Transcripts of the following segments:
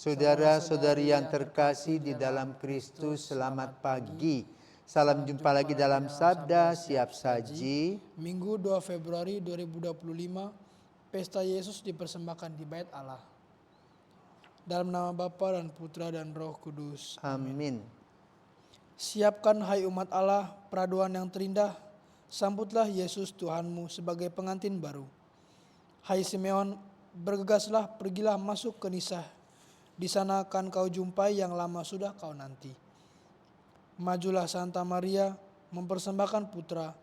Saudara-saudari yang terkasih di dalam Kristus, selamat pagi. Salam jumpa lagi dalam Sabda Siap Saji. Minggu 2 Februari 2025, Pesta Yesus dipersembahkan di Bait Allah. Dalam nama Bapa dan Putra dan Roh Kudus. Amin. Siapkan hai umat Allah peraduan yang terindah, sambutlah Yesus Tuhanmu sebagai pengantin baru. Hai Simeon, bergegaslah, pergilah masuk ke Nisah. Di sana akan kau jumpai yang lama sudah kau nanti. Majulah Santa Maria, mempersembahkan putra.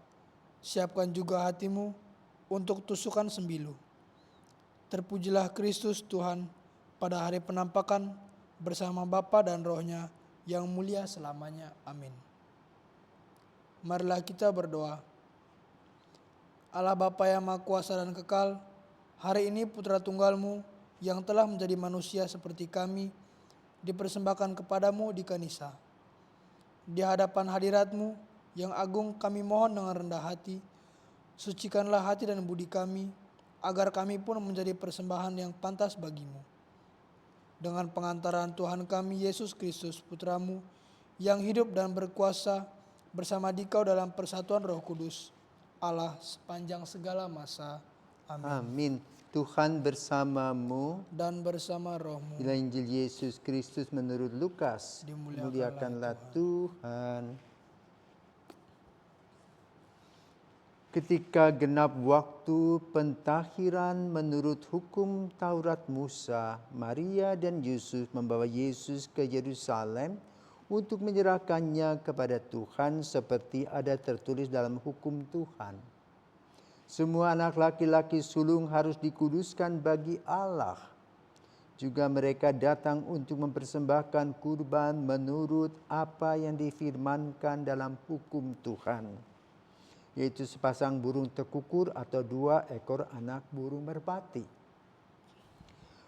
Siapkan juga hatimu untuk tusukan sembilu. Terpujilah Kristus Tuhan pada hari penampakan bersama Bapa dan Roh-Nya yang mulia selamanya. Amin. Marilah kita berdoa. Allah Bapa yang Maha Kuasa dan Kekal, hari ini Putra Tunggal-Mu yang telah menjadi manusia seperti kami, dipersembahkan kepadamu di Kanisa. Di hadapan hadirat-Mu yang agung kami mohon dengan rendah hati, sucikanlah hati dan budi kami, agar kami pun menjadi persembahan yang pantas bagimu. Dengan pengantaran Tuhan kami Yesus Kristus, Putra-Mu, yang hidup dan berkuasa bersama Dikau dalam persatuan Roh Kudus, Allah sepanjang segala masa. Amin. Amin. Tuhan bersamamu Dan bersama rohmu. Inilah Injil Yesus Kristus menurut Lukas. Dimuliakanlah Tuhan. Ketika genap waktu pentakhiran menurut hukum Taurat Musa, Maria dan Yusuf membawa Yesus ke Yerusalem untuk menyerahkannya kepada Tuhan seperti ada tertulis dalam hukum Tuhan. Semua anak laki-laki sulung harus dikuduskan bagi Allah. Juga mereka datang untuk mempersembahkan kurban menurut apa yang difirmankan dalam hukum Tuhan, yaitu sepasang burung tekukur atau 2 ekor anak burung merpati.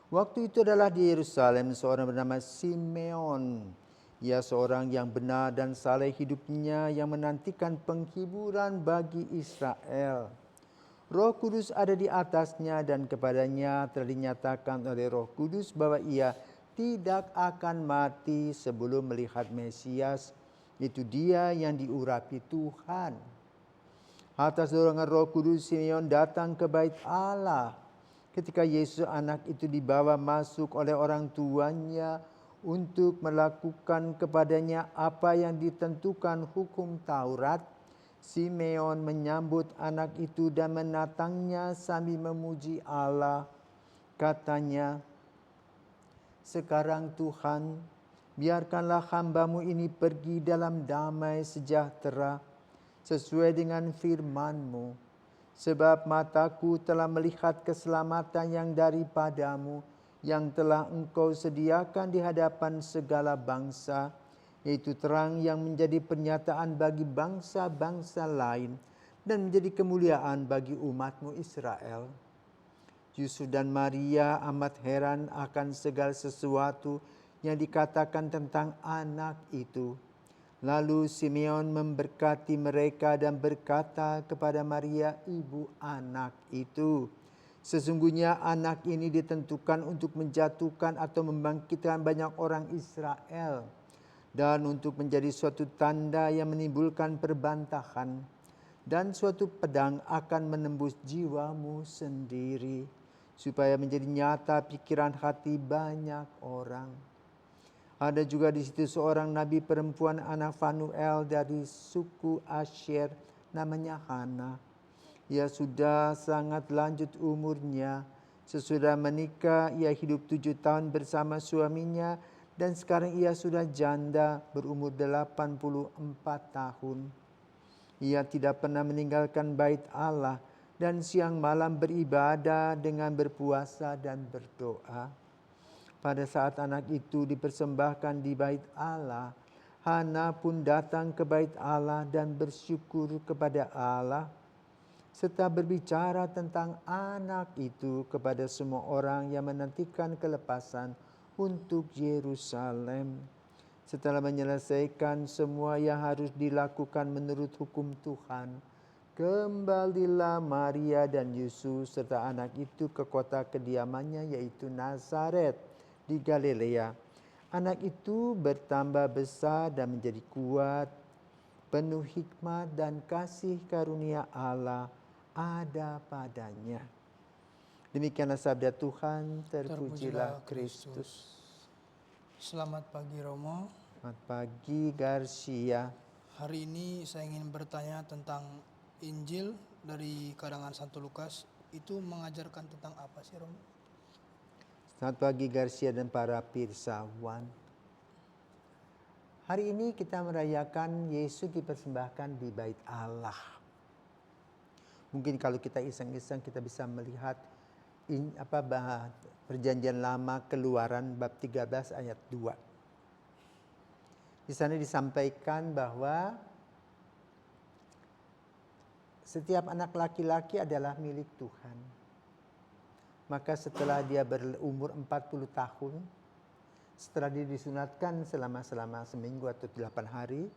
Waktu itu adalah di Yerusalem seorang bernama Simeon. Ia seorang yang benar dan saleh hidupnya, yang menantikan penghiburan bagi Israel. Roh Kudus ada di atasnya dan kepadanya telah dinyatakan oleh Roh Kudus bahwa ia tidak akan mati sebelum melihat Mesias, itu dia yang diurapi Tuhan. Atas dorongan Roh Kudus, Simeon datang ke Bait Allah. Ketika Yesus anak itu dibawa masuk oleh orang tuanya untuk melakukan kepadanya apa yang ditentukan hukum Taurat, Simeon menyambut anak itu dan menatangnya sambil memuji Allah. Katanya, "Sekarang Tuhan, biarkanlah hamba-Mu ini pergi dalam damai sejahtera, sesuai dengan firman-Mu. Sebab mataku telah melihat keselamatan yang daripada-Mu, yang telah Engkau sediakan di hadapan segala bangsa, yaitu terang yang menjadi pernyataan bagi bangsa-bangsa lain dan menjadi kemuliaan bagi umat-Mu Israel." Yusuf dan Maria amat heran akan segala sesuatu yang dikatakan tentang anak itu. Lalu Simeon memberkati mereka dan berkata kepada Maria, ibu anak itu, "Sesungguhnya anak ini ditentukan untuk menjatuhkan atau membangkitkan banyak orang Israel, dan untuk menjadi suatu tanda yang menimbulkan perbantahan, dan suatu pedang akan menembus jiwamu sendiri, supaya menjadi nyata pikiran hati banyak orang." Ada juga di situ seorang nabi perempuan anak Fanuel dari suku Asher, namanya Hana. Ia sudah sangat lanjut umurnya. Sesudah menikah, ia hidup 7 tahun bersama suaminya, dan sekarang ia sudah janda berumur 84 tahun. Ia tidak pernah meninggalkan bait Allah dan siang malam beribadah dengan berpuasa dan berdoa. Pada saat anak itu dipersembahkan di bait Allah, Hana pun datang ke bait Allah dan bersyukur kepada Allah, serta berbicara tentang anak itu kepada semua orang yang menantikan kelepasan untuk Yerusalem. Setelah menyelesaikan semua yang harus dilakukan menurut hukum Tuhan, kembalilah Maria dan Yusuf serta anak itu ke kota kediamannya, yaitu Nazaret, di Galilea. Anak itu bertambah besar dan menjadi kuat, penuh hikmat dan kasih karunia Allah ada padanya. Demikianlah sabda Tuhan, terpujilah Kristus. Selamat pagi Romo. Selamat pagi Garcia. Hari ini saya ingin bertanya tentang Injil dari karangan Santo Lukas. Itu mengajarkan tentang apa sih Romo? Selamat pagi Garcia dan para pirsawan. Hari ini kita merayakan Yesus dipersembahkan di Bait Allah. Mungkin kalau kita iseng-iseng kita bisa melihat Perjanjian Lama Keluaran bab 13 ayat 2. Di sana disampaikan bahwa setiap anak laki-laki adalah milik Tuhan. Maka setelah dia berumur 40 tahun, setelah dia disunatkan selama seminggu atau 8 hari,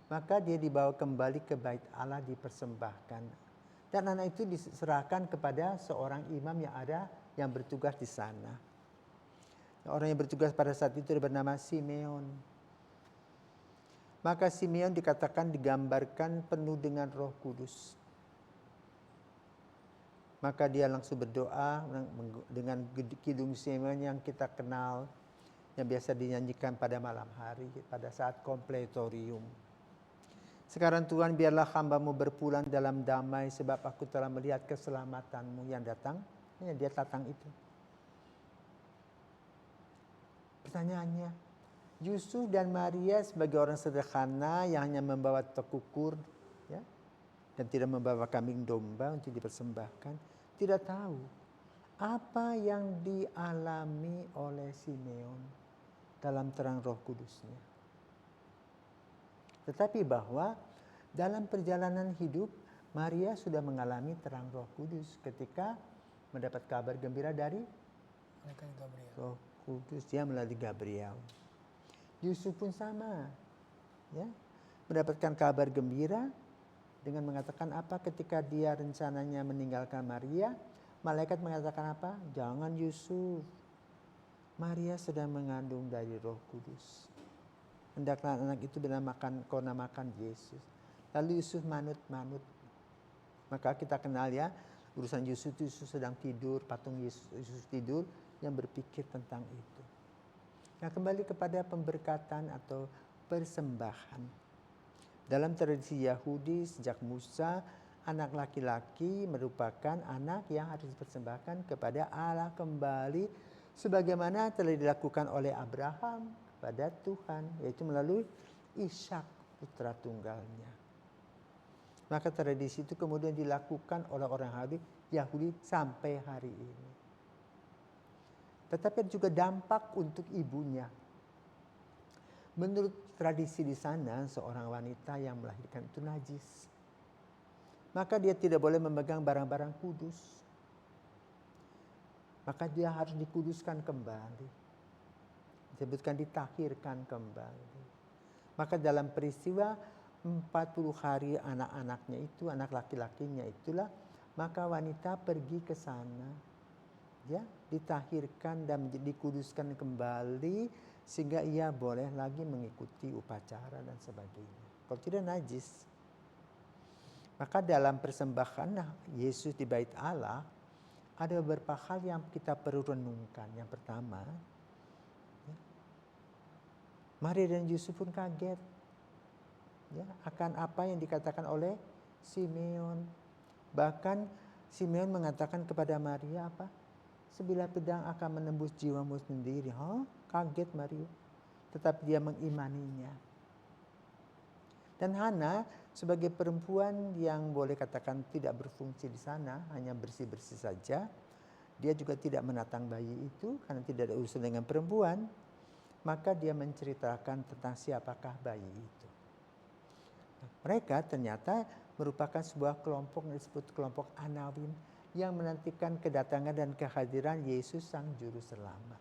maka dia dibawa kembali ke Bait Allah dipersembahkan. Dan anak itu diserahkan kepada seorang imam yang bertugas di sana. Orang yang bertugas pada saat itu bernama Simeon. Maka Simeon dikatakan digambarkan penuh dengan Roh Kudus. Maka dia langsung berdoa dengan kidung Simeon yang kita kenal, yang biasa dinyanyikan pada malam hari pada saat kompletorium. Sekarang Tuhan, biarlah hamba-Mu berpulang dalam damai sebab aku telah melihat keselamatan-Mu yang datang. Dia datang itu. Pertanyaannya, Yusuf dan Maria sebagai orang sederhana yang hanya membawa tekukur, ya, dan tidak membawa kambing domba untuk dipersembahkan, tidak tahu apa yang dialami oleh Simeon dalam terang Roh Kudusnya. Tetapi bahwa dalam perjalanan hidup, Maria sudah mengalami terang Roh Kudus ketika mendapat kabar gembira dari Roh Kudus, dia melalui Gabriel. Yusuf pun sama, ya, mendapatkan kabar gembira dengan mengatakan apa ketika dia rencananya meninggalkan Maria. Malaikat mengatakan apa? Jangan Yusuf, Maria sedang mengandung dari Roh Kudus. Hendaklah anak itu kau namakan Yesus. Lalu Yusuf manut. Maka kita kenal ya, urusan Yusuf sedang tidur, patung Yesus tidur, yang berpikir tentang itu. Nah, kembali kepada pemberkatan atau persembahan. Dalam tradisi Yahudi sejak Musa, anak laki-laki merupakan anak yang harus dipersembahkan kepada Allah kembali, sebagaimana telah dilakukan oleh Abraham pada Tuhan, yaitu melalui Ishak putra tunggalnya. Maka tradisi itu kemudian dilakukan oleh orang Yahudi sampai hari ini. Tetapi juga dampak untuk ibunya. Menurut tradisi di sana, seorang wanita yang melahirkan itu najis. Maka dia tidak boleh memegang barang-barang kudus. Maka dia harus dikuduskan kembali. Disebutkan ditahirkan kembali. Maka dalam peristiwa 40 hari anak-anaknya itu, anak laki-lakinya itulah, maka wanita pergi ke sana, ya, ditahirkan dan dikuduskan kembali sehingga ia boleh lagi mengikuti upacara dan sebagainya. Kalau tidak najis. Maka dalam persembahan Yesus di Bait Allah ada beberapa hal yang kita perlu renungkan. Yang pertama, Maria dan Yusuf pun kaget, ya, akan apa yang dikatakan oleh Simeon. Bahkan Simeon mengatakan kepada Maria apa? Sebilah pedang akan menembus jiwamu sendiri. Kaget Maria. Tetapi dia mengimaninya. Dan Hana sebagai perempuan yang boleh katakan tidak berfungsi di sana, hanya bersih-bersih saja. Dia juga tidak menatang bayi itu karena tidak ada urusan dengan perempuan. Maka dia menceritakan tentang siapakah bayi itu. Mereka ternyata merupakan sebuah kelompok yang disebut kelompok Anawim yang menantikan kedatangan dan kehadiran Yesus Sang Juru Selamat.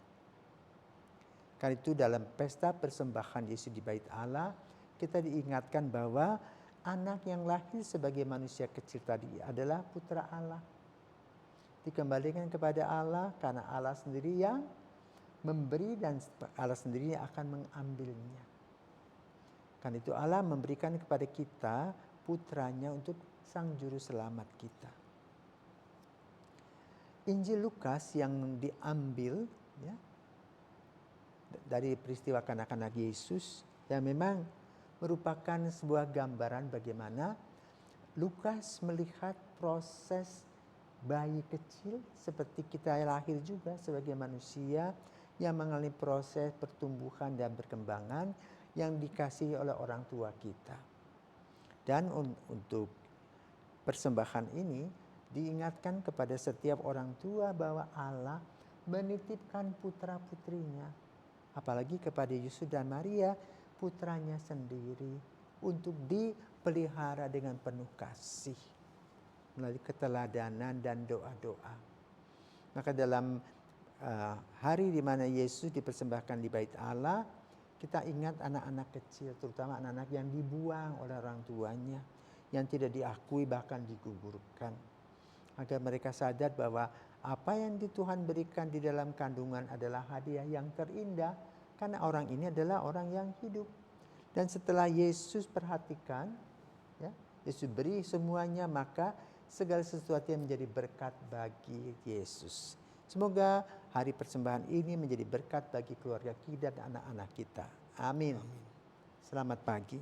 Karena itu dalam pesta persembahan Yesus di Bait Allah, kita diingatkan bahwa anak yang lahir sebagai manusia kecil tadi adalah putra Allah. Dikembalikan kepada Allah karena Allah sendiri yang memberi dan Allah sendiri akan mengambilnya. Karena itu Allah memberikan kepada kita putranya untuk sang juru selamat kita. Injil Lukas yang diambil ya, dari peristiwa kanak-kanak Yesus yang memang merupakan sebuah gambaran bagaimana Lukas melihat proses bayi kecil seperti kita lahir juga sebagai manusia yang mengalami proses pertumbuhan dan perkembangan yang dikasihi oleh orang tua kita. Dan untuk persembahan ini diingatkan kepada setiap orang tua bahwa Allah menitipkan putra-putrinya, apalagi kepada Yusuf dan Maria, putranya sendiri, untuk dipelihara dengan penuh kasih melalui keteladanan dan doa-doa. Maka dalam hari di mana Yesus dipersembahkan di Bait Allah, kita ingat anak-anak kecil, terutama anak-anak yang dibuang oleh orang tuanya, yang tidak diakui bahkan digugurkan. Agar mereka sadar bahwa apa yang Tuhan berikan di dalam kandungan adalah hadiah yang terindah, karena orang ini adalah orang yang hidup. Dan setelah Yesus perhatikan, ya, Yesus beri semuanya, maka segala sesuatu yang menjadi berkat bagi Yesus. Semoga hari persembahan ini menjadi berkat bagi keluarga kita dan anak-anak kita. Amin. Selamat pagi.